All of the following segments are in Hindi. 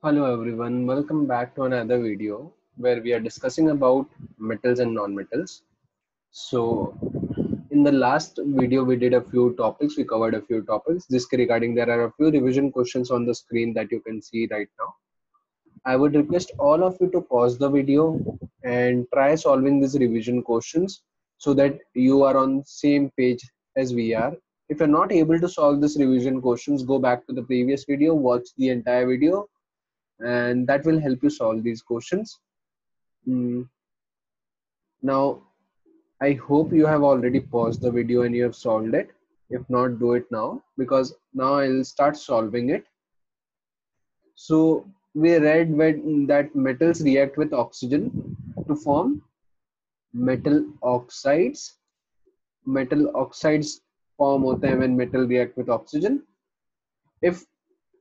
Hello everyone, welcome back to another video where we are discussing about metals and non-metals. So in the last video we did a few topics, we covered a few topics. This regarding there are a few revision questions on the screen that you can see right now. I would request all of you to pause the video and try solving these revision questions so that you are on same page as we are. If you're not able to solve this revision questions, go back to the previous video, watch the entire video and that will help you solve these questions. Now, I hope you have already paused the video and you have solved it. If not, do it now because now I'll start solving it. So we read that metals react with oxygen to form metal oxides. Metal oxides form होते हैं when metal react with oxygen. If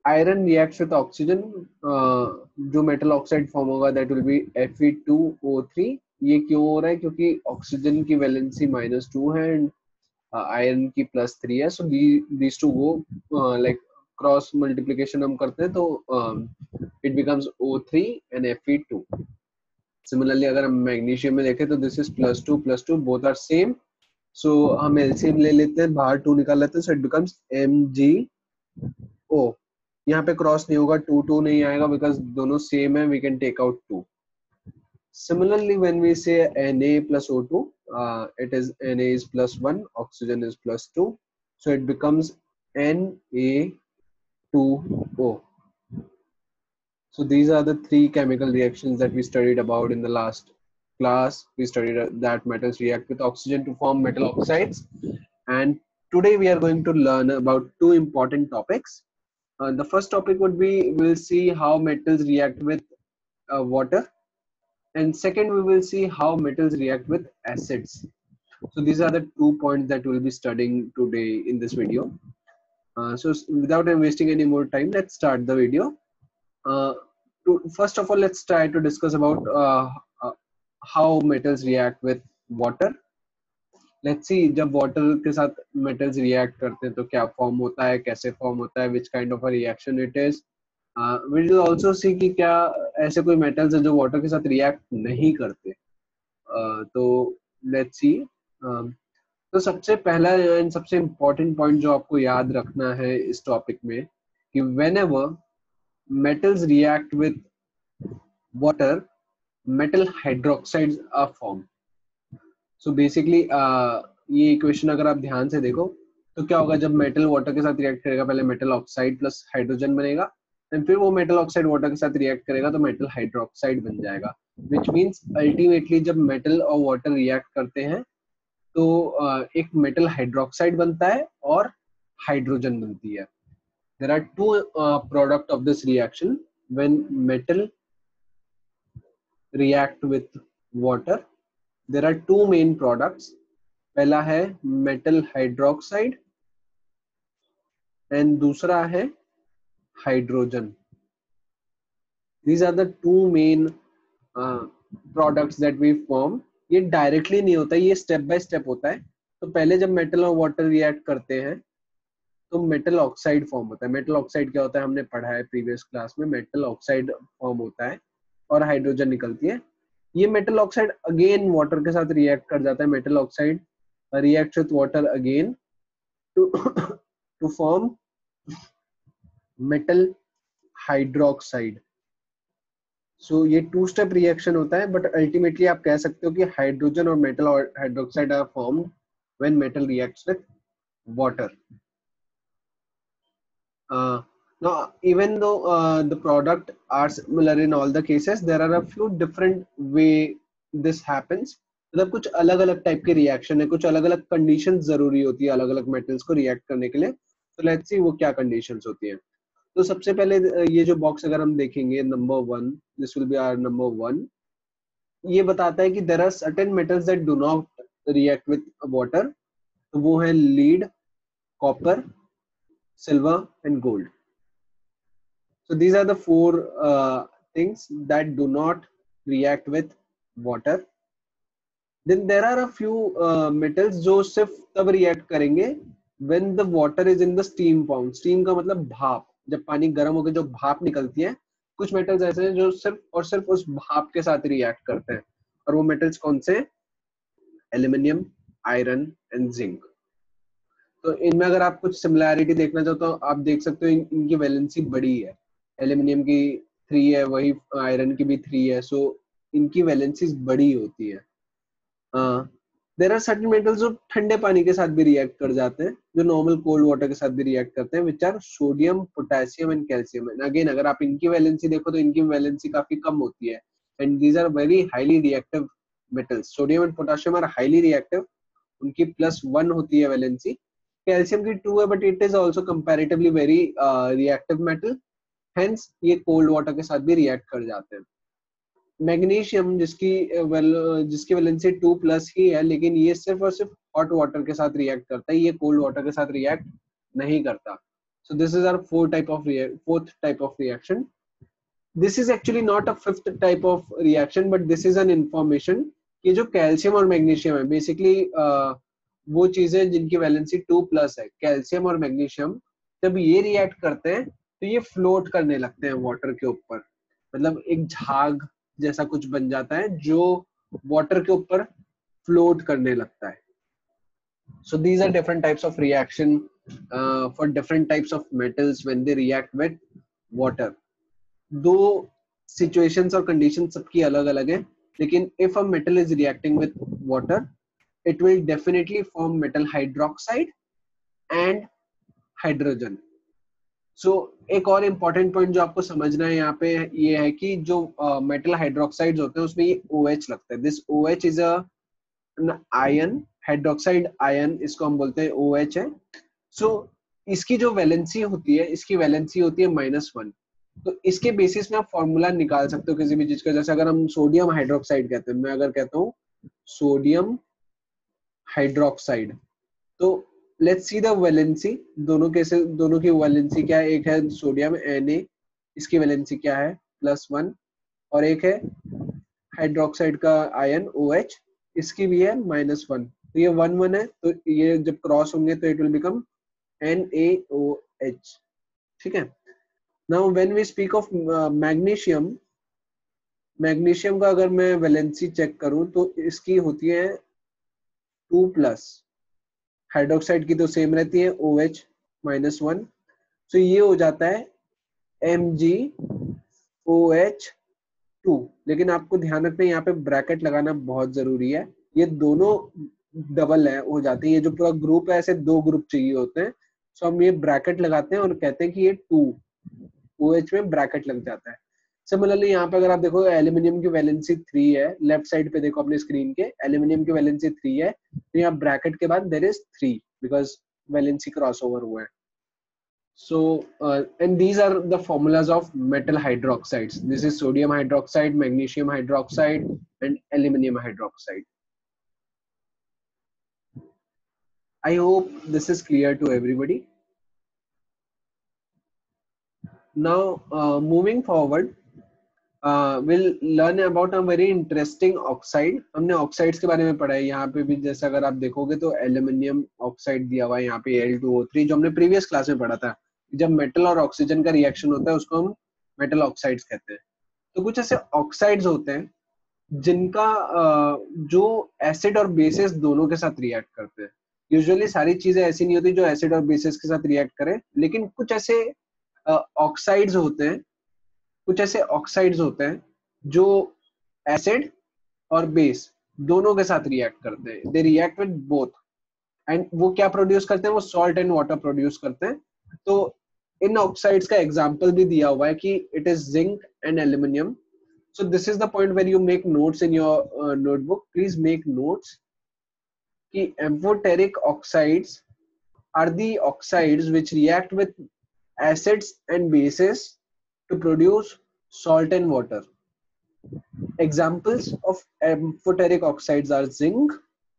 iron reacts with oxygen, जो metal oxide form होगा that will be Fe2O3. ये क्यों हो रहा है? क्योंकि ऑक्सीजन की वैलेंसी -2 है एंड आयरन की +3 है. सो these two go like cross multiplication हम करते हैं तो it becomes O3 and Fe2. Similarly अगर हम मैग्नीशियम में देखें तो this is +2 both are same. So हम एलसीएम ले लेते हैं, बाहर 2 निकाल लेते हैं, सो इट बिकम्स MgO. यहाँ पे क्रॉस नहीं होगा, 2 नहीं आएगा बिकॉज दोनों सेम है. We can take out 2. Similarly, when we say Na plus O2, it is Na is +1, oxygen is +2, so it becomes Na2O. So these are the three chemical reactions that we studied about in the last class. We studied that metals react with oxygen to form metal oxides, and today we are going to learn about two important topics. The first topic would be, we'll see how metals react with water, and second we will see how metals react with acids. So these are the 2 points that we'll be studying today in this video. So without wasting any more time, let's start the video. First of all, let's try to discuss about how metals react with water. Let's see, जब water के साथ metals react करते हैं तो क्या form होता है, कैसे form होता है, which kind of a reaction it is. We will also see कि क्या ऐसे कोई metals है जो water के साथ react नहीं करते. तो let's see. तो सबसे पहला एंड सबसे important point जो आपको याद रखना है इस topic में कि whenever metals react with water, metal hydroxides are formed. So basically ये इक्वेशन अगर आप ध्यान से देखो तो क्या होगा, जब मेटल वाटर के साथ रिएक्ट करेगा पहले मेटल ऑक्साइड प्लस हाइड्रोजन बनेगा, एंड फिर वो मेटल ऑक्साइड वाटर के साथ रिएक्ट करेगा तो मेटल हाइड्रोक्साइड बन जाएगा. विच मीन्स अल्टीमेटली जब मेटल और वाटर रिएक्ट करते हैं तो एक मेटल हाइड्रोक्साइड बनता है और हाइड्रोजन बनती है. There are two product of this reaction when metal react with water. There are two main products. पहला है metal hydroxide and दूसरा है hydrogen. These are the two main products that we form. ये directly नहीं होता, ये step by step होता है. तो पहले जब metal और water react करते हैं तो मेटल ऑक्साइड फॉर्म होता है. मेटल ऑक्साइड क्या होता है हमने पढ़ा है प्रीवियस क्लास में. मेटल ऑक्साइड फॉर्म होता है और हाइड्रोजन निकलती है. ये मेटल ऑक्साइड अगेन वाटर के साथ रिएक्ट कर जाता है. Metal oxide react with water again to form metal hydroxide. So ये 2 स्टेप रिएक्शन होता है, बट अल्टीमेटली आप कह सकते हो कि हाइड्रोजन और metal hydroxide are formed when metal reacts with water. Now, even though the product are similar in all the cases, there are a few different way this happens. मतलब कुछ अलग अलग टाइप के रिएक्शन है, कुछ अलग अलग कंडीशंस जरूरी होती है अलग अलग मेटल्स को रिएक्ट करने के लिए. तो लेट्स सी वो क्या कंडीशंस होती हैं. तो सबसे पहले ये जो बॉक्स अगर हम देखेंगे, number 1, this will be our number 1. ये बताता है कि there are certain metals that do not react with water. तो वो है lead, copper, silver and gold. So these are the 4 things that do not react with water. Then there are a few metals जो सिर्फ तब react करेंगे when the water is in the steam form. Steam का मतलब भाप. जब पानी गर्म होकर जो भाप निकलती है कुछ मेटल्स ऐसे हैं जो सिर्फ और सिर्फ उस भाप के साथ रिएक्ट करते हैं, और वो मेटल्स कौन से हैं? Aluminium, iron and zinc. तो इनमें अगर आप कुछ सिमिलैरिटी देखना चाहो तो आप देख सकते हो इनकी वैलेंसी बड़ी है। एल्यूमिनियम की 3 है, वही आयरन की भी 3 है, सो इनकी वैलेंसीज बड़ी होती है। देयर आर सर्टेन मेटल्स जो ठंडे पानी के साथ भी रिएक्ट कर जाते हैं, जो नॉर्मल कोल्ड वाटर के साथ भी रिएक्ट करते हैं, which are sodium, potassium and calcium. And again अगर आप इनकी वैलेंसी देखो तो इनकी वैलेंसी काफी कम होती है, and these are very highly reactive metals. Sodium and potassium are highly reactive, उनकी +1 होती है वैलेंसी। कैल्शियम की 2 है, but it is also comparatively very reactive metal, hence ये कोल्ड वाटर के साथ भी रिएक्ट कर जाते हैं। मैग्नीशियम जिसकी वैलेंसी 2+ ही है, लेकिन ये सिर्फ और सिर्फ हॉट वाटर के साथ रिएक्ट करता है, ये कोल्ड वाटर के साथ रिएक्ट नहीं करता। So this is our fourth type of reaction. This is actually not a fifth type of reaction, but this is an information कि जो कैल्शियम और मैग्नीशियम है बेसिकली वो चीजें जिनकी वैलेंसी 2+ है, कैल्शियम और मैग्नीशियम, जब ये रिएक्ट करते हैं तो ये फ्लोट करने लगते हैं वाटर के ऊपर, मतलब एक झाग जैसा कुछ बन जाता है जो वाटर के ऊपर फ्लोट करने लगता है। So these are different types of reaction for different types of metals when they react with water. दो situations और conditions सबकी अलग अलग है, लेकिन if a metal is reacting with water, it will definitely form metal hydroxide and hydrogen. So एक और important point जो आपको समझना है यहाँ पे ये है कि जो metal hydroxides होते हैं उसमें ये OH लगता है. This OH is a ion, hydroxide ion, इसको हम बोलते हैं OH है। सो इसकी जो वैलेंसी होती है, इसकी वैलेंसी होती है -1। तो इसके बेसिस में आप फॉर्मूला निकाल सकते हो किसी भी चीज का। जैसे अगर हम सोडियम हाइड्रोक्साइड कहते हैं, मैं अगर कहता हूँ सोडियम हाइड्रोक्साइड, तो लेट्स सी द वैलेंसी। दोनों की वैलेंसी क्या है? एक है सोडियम Na, इसकी वैलेंसी क्या है? +1, और एक है हाइड्रोक्साइड का आयन OH, इसकी भी है -1। तो ये 1 है, तो ये जब क्रॉस होंगे तो इट विल बिकम NaOH। ठीक है। Now when we speak of magnesium, magnesium का अगर मैं वैलेंसी चेक करूं तो इसकी होती है 2+। हाइड्रोक्साइड की तो सेम रहती है OH -1, तो ये हो जाता है MgOH2। लेकिन आपको ध्यान रखना है यहाँ पे ब्रैकेट लगाना बहुत जरूरी है, ये दोनों डबल है हो जाते हैं। ये जो पूरा ग्रुप है, ऐसे 2 ग्रुप चाहिए होते हैं, सो हम ये ब्रैकेट लगाते हैं और कहते हैं कि ये 2 OH में ब्रैकेट लग जाता है। सिमिलरली यहाँ पे अगर आप देखो एल्यूमिनियम की वैलेंसी 3 है, लेफ्ट साइड पे देखो अपने स्क्रीन के, एल्यूमिनियम की वैलेंसी 3 है, तो यहाँ ब्रैकेट के बाद there is 3 because valency cross over हुआ है। So and these are the formulas of metal hydroxides. This is sodium hydroxide, magnesium hydroxide and aluminum hydroxide. I hope this is clear to everybody. Now moving forward, we'll learn about a very interesting oxide. हमने oxides के बारे में पढ़ा है यहाँ पे भी। जैसे अगर आप देखोगे तो aluminium oxide दिया हुआ है यहाँ पे Al2O3, जो हमने previous क्लास में पढ़ा था। जब मेटल और ऑक्सीजन का रिएक्शन होता है उसको हम मेटल ऑक्साइड्स कहते हैं। तो कुछ ऐसे ऑक्साइड्स होते हैं जिनका जो एसिड और बेसिस दोनों के साथ रिएक्ट करते हैं। यूजुअली सारी चीजें ऐसी नहीं होती जो एसिड और बेसिस के साथ रिएक्ट करें, लेकिन कुछ ऐसे ऑक्साइड्स होते हैं, कुछ ऐसे ऑक्साइड्स होते हैं जो एसिड और बेस दोनों के साथ रिएक्ट करते हैं। They react with both, and वो क्या प्रोड्यूस करते हैं? वो सॉल्ट एंड वाटर प्रोड्यूस करते हैं। तो इन ऑक्साइड्स का एग्जांपल भी दिया हुआ है कि it is zinc and aluminium. So this is the point where you make notes in your notebook. Please make notes कि amphoteric oxides are the oxides which react with acids and bases to produce salt and water. Examples of amphoteric oxides are zinc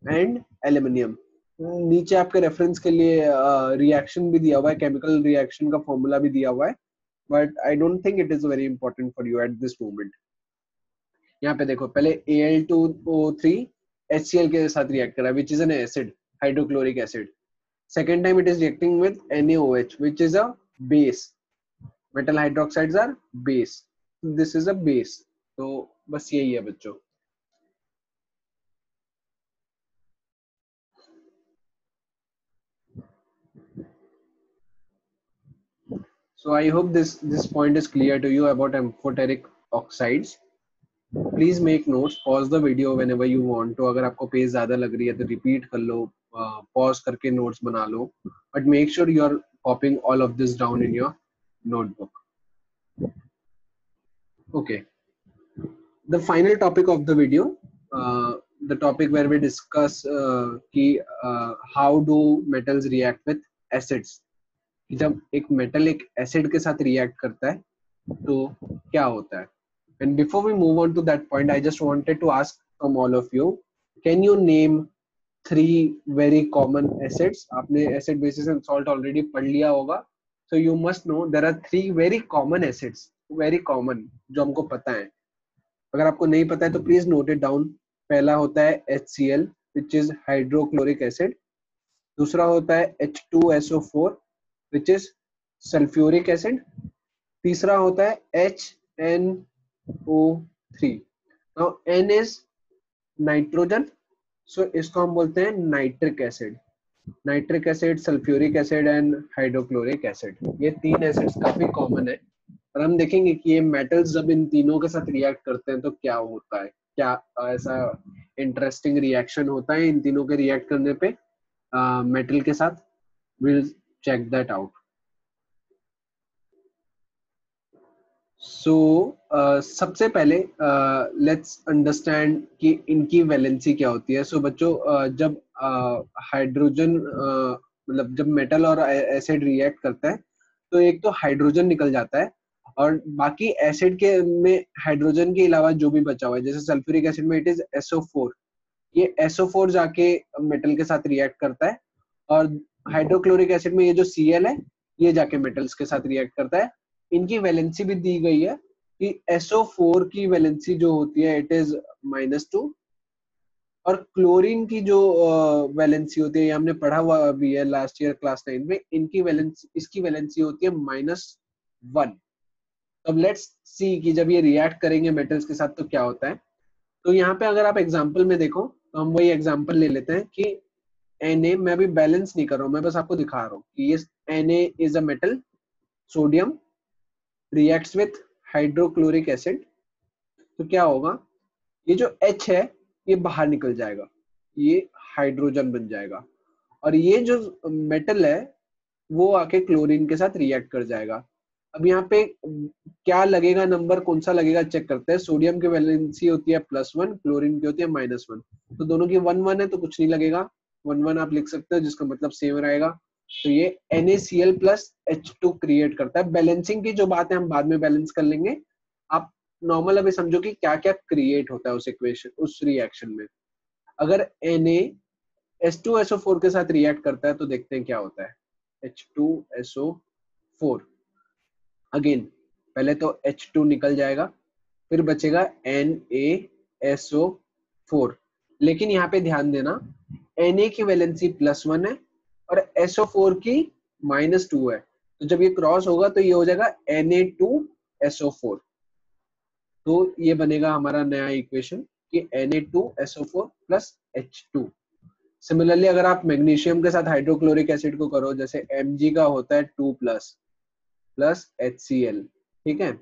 and aluminium. नीचे आपके रेफरेंस के लिए रिएक्शन भी दिया हुआ है, केमिकल रिएक्शन का फॉर्मूला भी दिया हुआ है, but I don't think it is very important for you at this moment. यहाँ पे देखो, पहले Al2O3 HCl के साथ रिएक्ट कर रहा है, which is an acid, hydrochloric acid. Second time it is reacting with NaOH, which is a base. Metal hydroxides are base. This is a base. तो बस यही है बच्चों। So I hope this point is clear to you about amphoteric oxides. Please make notes, pause the video whenever you want to. अगर आपको पेज ज्यादा लग रही है तो रिपीट कर लो, पॉज करके नोट्स बना लो, but make sure you are copying all of this down in your notebook. Okay, the final topic of the video, the topic where we discuss how do metals react with acids. जब एक मेटल एक एसिड के साथ रिएक्ट करता है तो क्या होता है? And before we move on to that point, I just wanted to ask from all of you, can you name three very common acids? आपने acid basis and salt already पढ़ लिया होगा, so you must know there are three very common acids, very common, जो हमको पता है. अगर आपको नहीं पता है तो प्लीज नोट इट डाउन. पहला होता है HCl, which is hydrochloric acid. दूसरा होता है H2SO4, which is sulfuric acid. तीसरा होता है HNO3. Now N is nitrogen, so इसको हम बोलते हैं nitric acid. Nitric acid, sulphuric acid and hydrochloric acid, ये तीन एसिड्स काफी कॉमन है. और हम देखेंगे कि ये मेटल्स जब इन तीनों के साथ रिएक्ट करते हैं तो क्या होता है, क्या ऐसा इंटरेस्टिंग रिएक्शन होता है इन तीनों के रिएक्ट करने पे मेटल के साथ. Will check that out. So सबसे पहले लेट्स अंडरस्टैंड कि इनकी वैलेंसी क्या होती है. सो बच्चों, जब हाइड्रोजन मतलब जब मेटल और एसिड रिएक्ट करता है तो एक तो हाइड्रोजन निकल जाता है और बाकी एसिड के में हाइड्रोजन के अलावा जो भी बचा हुआ है, जैसे सल्फ्यूरिक एसिड में इट इज SO4, ये SO4 जाके मेटल के साथ रिएक्ट करता है. और हाइड्रोक्लोरिक एसिड में ये जो Cl है ये जाके मेटल्स के साथ रिएक्ट करता है. इनकी वैलेंसी भी दी गई है कि SO4 की वैलेंसी जो होती है इट इज -2, और क्लोरीन की जो वैलेंसी होती है, ये हमने पढ़ा हुआ भी है लास्ट ईयर क्लास 9 में, इनकी वैलेंसी, इसकी वैलेंसी होती है -1. अब लेट्स सी कि जब ये रिएक्ट करेंगे मेटल्स के साथ तो क्या होता है. तो यहाँ पे अगर आप एग्जांपल में देखो तो हम वही एग्जांपल ले लेते हैं कि Na, मैं अभी बैलेंस नहीं कर रहा हूँ, मैं बस आपको दिखा रहा हूँ कि ये Na is a metal, sodium reacts with hydrochloric acid. तो क्या होगा, ये जो H है ये बाहर निकल जाएगा, ये हाइड्रोजन बन जाएगा, और ये जो मेटल है वो आके क्लोरीन के साथ रिएक्ट कर जाएगा. अब यहाँ पे क्या लगेगा नंबर, कौन सा लगेगा चेक करते हैं. सोडियम की वैलेंसी होती है +1, क्लोरीन की होती है -1. तो दोनों की 1-1 है तो कुछ नहीं लगेगा, 1-1 आप लिख सकते हो जिसका मतलब सेम रहेगा. तो ये NaCl प्लस H2 क्रिएट करता है. बैलेंसिंग की जो बात है हम बाद में बैलेंस कर लेंगे. आप नॉर्मल अभी समझो कि क्या क्या क्रिएट होता है उस इक्वेशन, उस रिएक्शन में. अगर Na H2SO4 के साथ रिएक्ट करता है तो देखते हैं क्या होता है. H2SO4, अगेन पहले तो H2 निकल जाएगा, फिर बचेगा NaSO4. लेकिन यहाँ पे ध्यान देना, Na की वैलेंसी +1 है और SO4 की -2 है. तो जब ये क्रॉस होगा तो ये हो जाएगा Na2SO4. तो ये बनेगा हमारा नया इक्वेशन कि Na2SO4 प्लस H2. सिमिलरली अगर आप मैग्नीशियम के साथ हाइड्रोक्लोरिक एसिड को करो, जैसे Mg का होता है 2 प्लस HCl, ठीक है.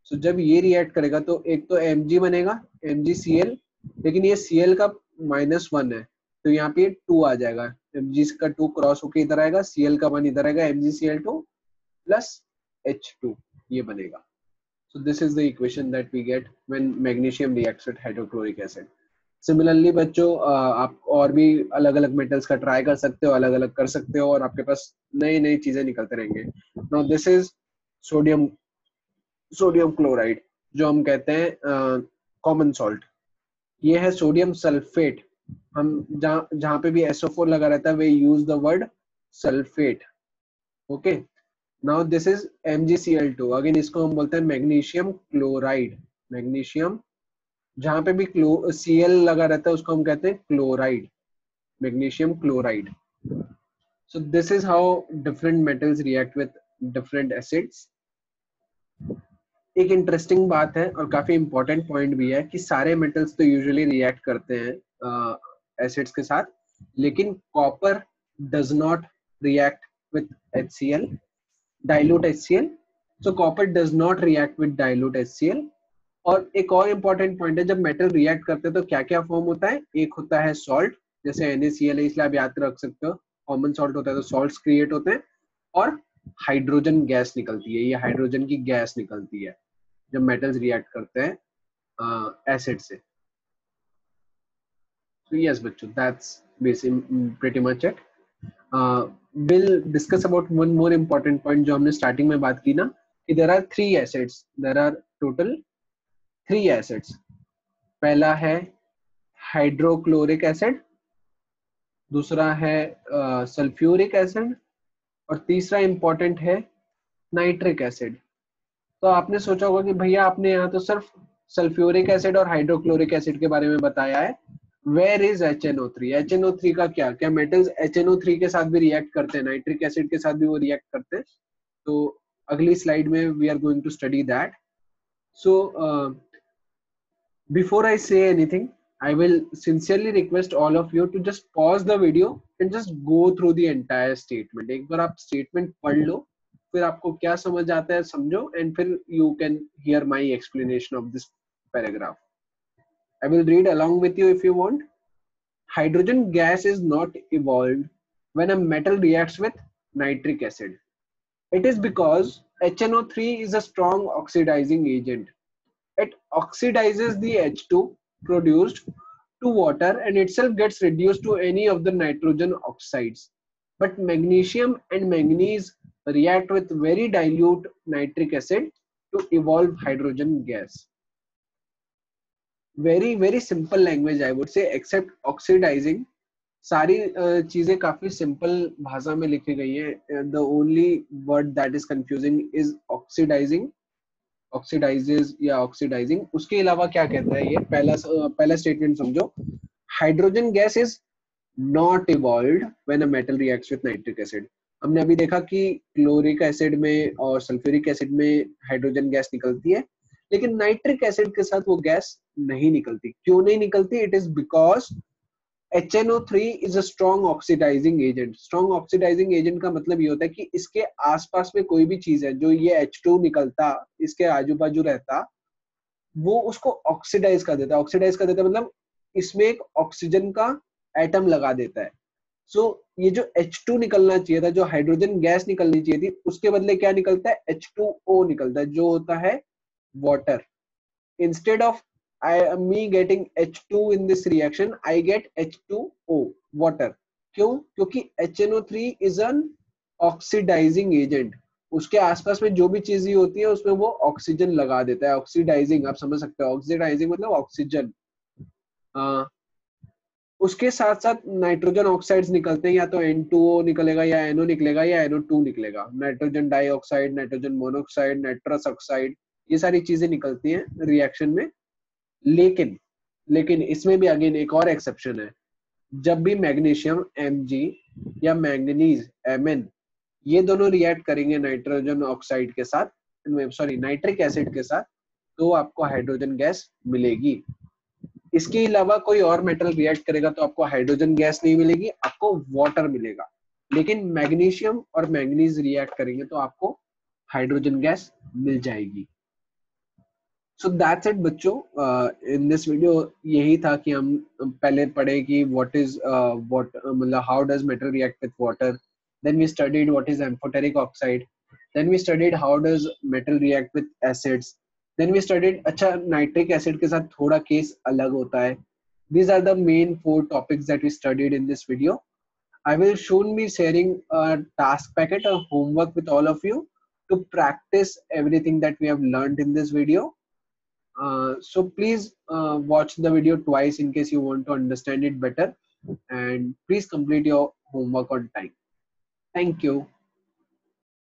सो जब ये रिएक्ट करेगा तो एक तो Mg बनेगा, MgCl, लेकिन ये Cl का -1 है तो यहाँ पे 2 आ जाएगा. Mg का 2 क्रॉस होके इधर आएगा, Cl का 1 इधर आएगा, MgCl2 प्लस H2, ये बनेगा. So this is the equation that we get when magnesium reacts with hydrochloric acid. Similarly बच्चों, आप और भी अलग अलग मेटल्स का ट्राई कर सकते हो, अलग अलग कर सकते हो और आपके पास नई नई चीजें निकलते रहेंगे. Now this is sodium chloride, जो हम कहते हैं कॉमन सॉल्ट. ये है सोडियम सल्फेट. हम जहाँ पे भी SO4 लगा रहता है we use the word sulphate. Okay. Now this is MgCl2, again इसको हम बोलते हैं मैग्नीशियम क्लोराइड. मैग्नीशियम, जहां पे भी Cl लगा रहता है उसको हम कहते हैं chloride, magnesium chloride. So this is how different metals react with different acids. एक इंटरेस्टिंग बात है और काफी इंपॉर्टेंट पॉइंट भी है कि सारे मेटल्स तो यूजुअली रिएक्ट करते हैं एसिड्स के साथ, लेकिन copper does not react with HCl, dilute HCl. So copper does not react with dilute HCl. और एक और इम्पोर्टेंट पॉइंट है, जब मेटल रिएक्ट करते हैं तो क्या क्या फॉर्म होता है? एक होता है सॉल्ट, जैसे NaCl है, इसलिए आप याद रख सकते हो कॉमन सॉल्ट होता है तो सॉल्ट्स क्रिएट होते हैं, और हाइड्रोजन गैस निकलती है, ये हाइड्रोजन की गैस निकलती है जब मेटल्स रिएक्ट करते हैं एसिड से. So yes बच्चों, that's pretty much it. We'll discuss about one more important point जो हमने स्टार्टिंग में बात की ना, कि there are three acids, there are total 3 acids. पहला है हाइड्रोक्लोरिक एसिड, दूसरा है सल्फ्यूरिक एसिड, और तीसरा इंपॉर्टेंट है नाइट्रिक एसिड. तो आपने सोचा होगा कि भैया आपने यहाँ तो सिर्फ सल्फ्यूरिक एसिड और हाइड्रोक्लोरिक एसिड के बारे में बताया है, वेयर इज HNO3? HNO3 का क्या? क्या मेटल्स HNO3 के साथ भी रिएक्ट करते हैं, नाइट्रिक एसिड के साथ भी वो रिएक्ट करते हैं? तो अगली स्लाइड में we are going to study that. So before I say anything, I will sincerely request all of you to just pause the video and just go through the entire statement. एक बार आप statement पढ़ लो, फिर आपको क्या समझ आता है समझो, and फिर you can hear my explanation of this paragraph. I will read along with you if you want. Hydrogen gas is not evolved when a metal reacts with nitric acid. It is because HNO3 is a strong oxidizing agent. It oxidizes the H2 produced to water and itself gets reduced to any of the nitrogen oxides. But magnesium and manganese react with very dilute nitric acid to evolve hydrogen gas. Very simple language I would say, except oxidizing. सारी चीजें काफी सिंपल भाषा में लिखी गई है. The only word that is confusing is oxidizing, oxidises या ऑक्सीडाइजिंग. उसके अलावा क्या कहता है ये? पहला स्टेटमेंट समझो. Hydrogen gas is not evolved when a metal reacts with nitric acid. हमने अभी देखा कि क्लोरिक एसिड में और सल्फ्यूरिक एसिड में हाइड्रोजन गैस निकलती है, लेकिन नाइट्रिक एसिड के साथ वो गैस नहीं निकलती. क्यों नहीं निकलती? It is because HNO3 is a strong oxidizing agent. Strong oxidizing agent का मतलब ये होता है कि इसके आसपास में कोई भी चीज है, जो ये H2 निकलता इसके आजू बाजू रहता, वो उसको ऑक्सीडाइज कर देता है. ऑक्सीडाइज कर देता है मतलब इसमें एक ऑक्सीजन का एटम लगा देता है. सो ये जो H2 निकलना चाहिए था, जो हाइड्रोजन गैस निकलनी चाहिए थी, उसके बदले क्या निकलता है? H2O निकलता है, जो होता है water. Instead of me getting H2 in this reaction, I get H2O, water. क्यों? क्योंकि HNO3 is an oxidizing agent. उसके आसपास में जो भी चीजें होती है उसमें वो ऑक्सीजन लगा देता है. ऑक्सीडाइजिंग आप समझ सकते हो, ऑक्सीडाइजिंग मतलब ऑक्सीजन. उसके साथ साथ नाइट्रोजन ऑक्साइड्स निकलते हैं, या तो N2O निकलेगा, या NO निकलेगा, या NO2 निकलेगा. Nitrogen dioxide, nitrogen monoxide, nitrous oxide, ये सारी चीजें निकलती हैं रिएक्शन में. लेकिन इसमें भी अगेन एक और एक्सेप्शन है. जब भी मैग्नीशियम Mg या मैंगनीज Mn, ये दोनों रिएक्ट करेंगे नाइट्रोजन ऑक्साइड के साथ, सॉरी नाइट्रिक एसिड के साथ, तो आपको हाइड्रोजन गैस मिलेगी. इसके अलावा कोई और मेटल रिएक्ट करेगा तो आपको हाइड्रोजन गैस नहीं मिलेगी, आपको वाटर मिलेगा. लेकिन मैग्नीशियम और मैंगनीज रिएक्ट करेंगे तो आपको हाइड्रोजन गैस मिल जाएगी. सो दैट्स इट बच्चों. इन दिस वीडियो यही था कि हम पहले पढ़े कि व्हाट इज मतलब how does metal react with water. Then we studied what is amphoteric oxide. Then we studied how does metal react with acids. Then we studied, अच्छा नाइट्रिक एसिड के साथ थोड़ा केस अलग होता है. These are the main 4 topics that we studied in this video. I will soon be sharing a task packet, a homework with all of you to practice everything that we have learned in this video. So please watch the video twice in case you want to understand it better, and please complete your homework on time. Thank you.